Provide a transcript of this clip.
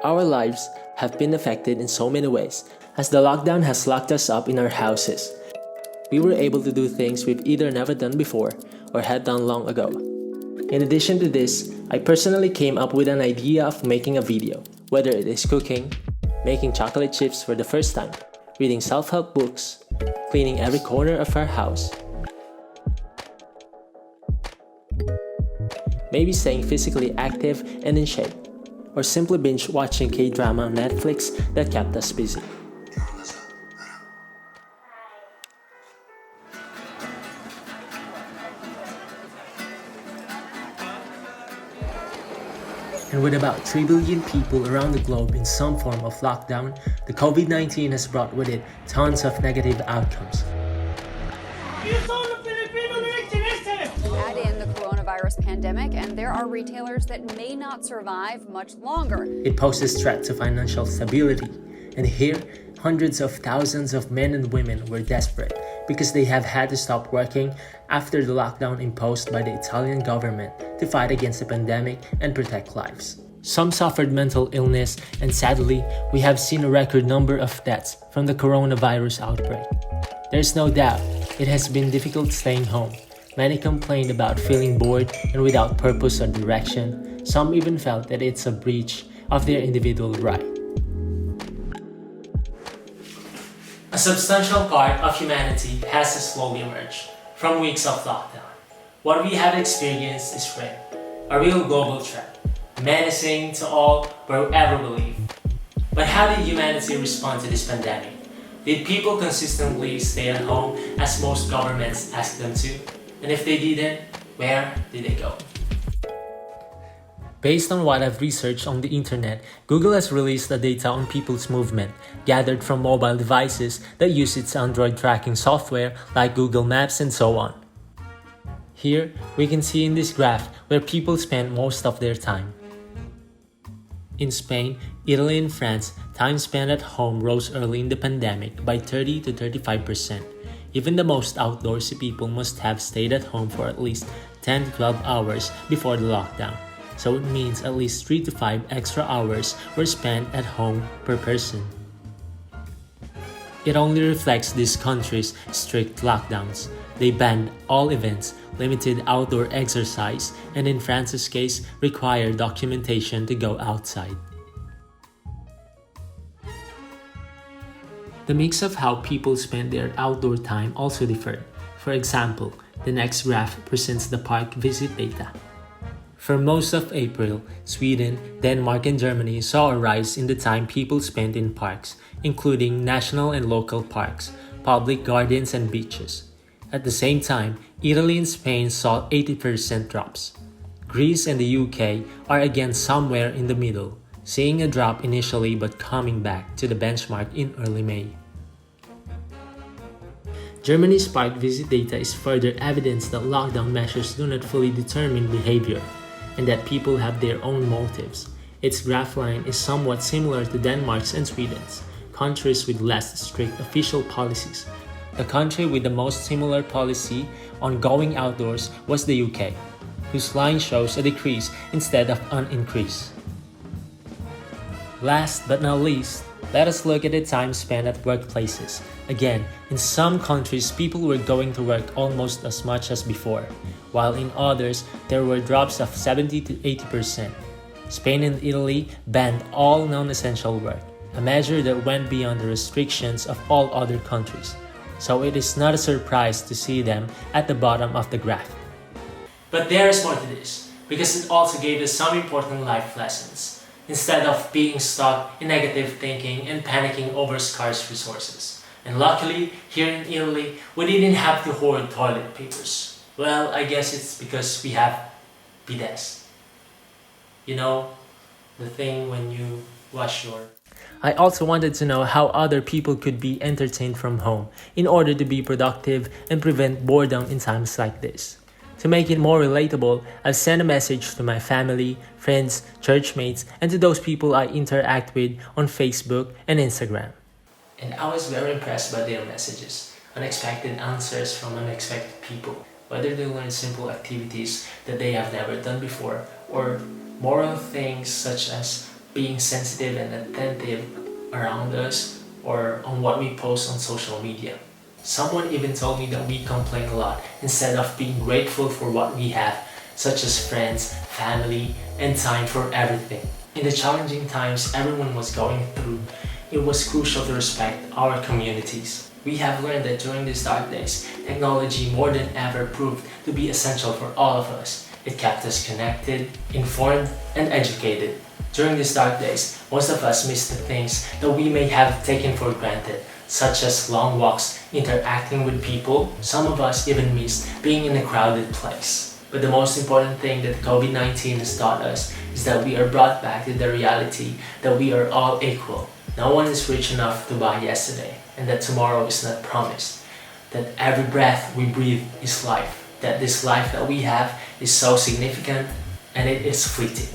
Our lives have been affected in so many ways, as the lockdown has locked us up in our houses. We were able to do things we've either never done before or had done long ago. In addition to this, I personally came up with an idea of making a video, whether it is cooking, making chocolate chips for the first time, reading self-help books, cleaning every corner of our house, maybe staying physically active and in shape, or simply binge watching K-drama on Netflix that kept us busy. And with about 3 billion people around the globe in some form of lockdown, the Covid-19 has brought with it tons of negative outcomes. Add in the coronavirus pandemic, and there are retailers that may not survive much longer. It poses threat to financial stability, and here, hundreds of thousands of men and women were desperate because they have had to stop working after the lockdown imposed by the Italian government to fight against the pandemic and protect lives. Some suffered mental illness, and sadly, we have seen a record number of deaths from the coronavirus outbreak. There's no doubt, it has been difficult staying home. Many complained about feeling bored and without purpose or direction. Some even felt that it's a breach of their individual right. A substantial part of humanity has slowly emerged from weeks of lockdown. What we have experienced is real, a real global threat, menacing to all wherever we live. But how did humanity respond to this pandemic? Did people consistently stay at home as most governments asked them to? And if they didn't, where did they go? Based on what I've researched on the internet, Google has released the data on people's movement, gathered from mobile devices that use its Android tracking software like Google Maps and so on. Here, we can see in this graph where people spend most of their time. In Spain, Italy and France, time spent at home rose early in the pandemic by 30 to 35%. Even the most outdoorsy people must have stayed at home for at least 10 to 12 hours before the lockdown. So it means at least 3 to 5 extra hours were spent at home per person. It only reflects these countries' strict lockdowns. They banned all events, limited outdoor exercise, and in France's case, required documentation to go outside. The mix of how people spend their outdoor time also differed. For example, the next graph presents the park visit data. For most of April, Sweden, Denmark, and Germany saw a rise in the time people spent in parks, including national and local parks, public gardens, and beaches. At the same time, Italy and Spain saw 80% drops. Greece and the UK are again somewhere in the middle, seeing a drop initially but coming back to the benchmark in early May. Germany's park visit data is further evidence that lockdown measures do not fully determine behavior, and that people have their own motives. Its graph line is somewhat similar to Denmark's and Sweden's, countries with less strict official policies. The country with the most similar policy on going outdoors was the UK, whose line shows a decrease instead of an increase. Last but not least, let us look at the time spent at workplaces. Again, in some countries, people were going to work almost as much as before, while in others, there were drops of 70 to 80%. Spain and Italy banned all non-essential work, a measure that went beyond the restrictions of all other countries. So it is not a surprise to see them at the bottom of the graph. But there is more to this, because it also gave us some important life lessons, instead of being stuck in negative thinking and panicking over scarce resources. And luckily, here in Italy, we didn't have to hoard toilet papers. Well, I guess it's because we have bidets. You know, the thing when you wash your... I also wanted to know how other people could be entertained from home in order to be productive and prevent boredom in times like this. To make it more relatable, I've sent a message to my family, friends, churchmates, and to those people I interact with on Facebook and Instagram. And I was very impressed by their messages, unexpected answers from unexpected people, whether they learn simple activities that they have never done before, or moral things such as being sensitive and attentive around us or on what we post on social media. Someone even told me that we complain a lot instead of being grateful for what we have, such as friends, family, and time for everything. In the challenging times everyone was going through, it was crucial to respect our communities. We have learned that during these dark days, technology more than ever proved to be essential for all of us. It kept us connected, informed, and educated. During these dark days, most of us miss the things that we may have taken for granted, such as long walks, interacting with people. Some of us even missed being in a crowded place. But the most important thing that COVID-19 has taught us is that we are brought back to the reality that we are all equal. No one is rich enough to buy yesterday, and that tomorrow is not promised. That every breath we breathe is life. That this life that we have is so significant and it is fleeting.